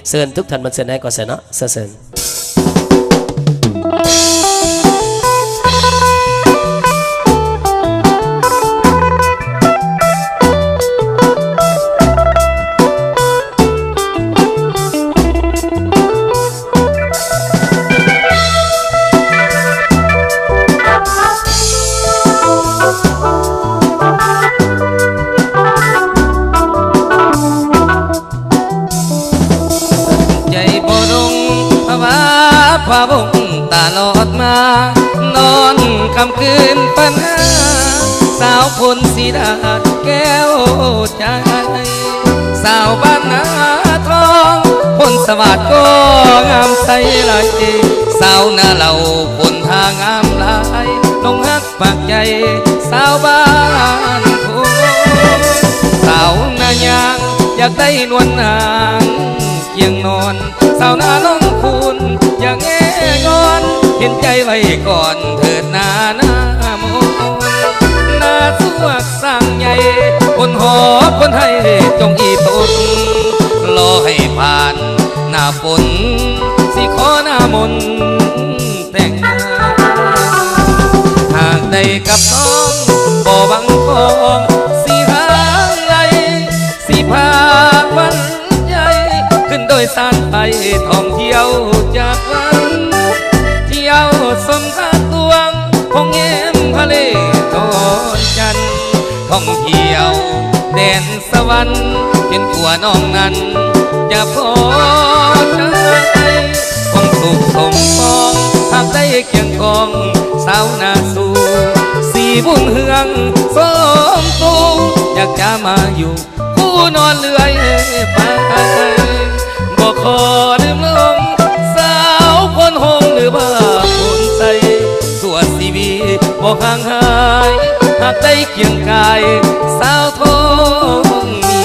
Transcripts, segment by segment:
เชิญทุกท่านมาเชิญให้ก่อนเสนาะเชิญพาบุงตลอดมานอนคำคืนปัญหาสาวคนสีดาแก้วใจสาวบ้านนาทองคนสวัสดิ์ก็งามใสไหลสาวนาเหล่าคนทางงามหลายลงฮักปากใจสาวบ้านทุ่งสาวนายางอยากได้นวลนางเคียงนอนสาวนาน้องคุณอย่างแง่งอนเห็นใจไว้ก่อนเถิดนาหน้ามนนาสวกสร้างใหญ่คนหอคนไทยจงอีตุนรอให้ผ่านหน้าฝนสิขอหน้ามนแต่งงานหากได้กับน้องบ่บังคองสีหางไหลสีพาวันขึ้นโดยสารไปท่องเที่ยวจากวันเที่ยวสมคาตวงคงเงียมทะเลตอนจันท่องเที่ยวแดนสวรรค์เห็นตัวน้องนั้นจะพอใจคงสุขสมปองหากได้เคียงกองสาวนาสูสีบุญเฮืองสมตูอยากจะมาอยู่คู่นอนเลื่อยไปบอกขอลืมลงสาวคนหงหรือว่าคนใสสวดสีวีบอกห่างหายหากได้เคียงกายสาวทองมี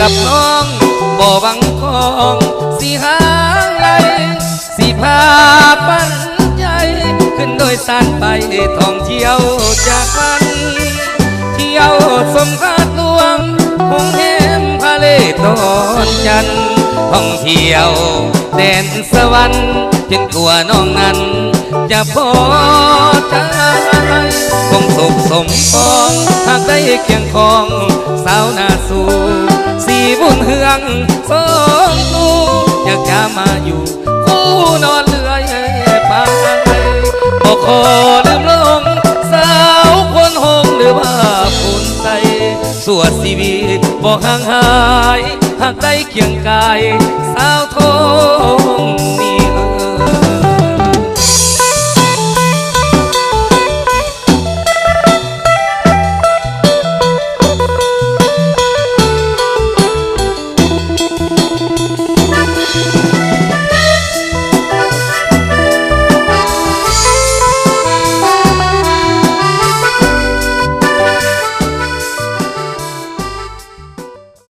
กับน้องบ่บังคองสีหางไหลสีพาปันใจขึ้นโดยสารไปท่องเที่ยวจากวันเที่ยวสมคาตวงคงเห็นทะเลตอนจันท่องเที่ยวแดนสวรรค์จนกลัวน้องนั้นจะพอใจคงสุขสมปองหากได้เคียงคองสาวนาสูสีบุญเฮืองสองตูอยากจะมาอยู่คู่นอนเลื่อยไปบอกขอลืมลงสาวคนหงหรือว่าคนใสสวดชีวิตบอกห่างหายหากได้เคียงกายสาวทอง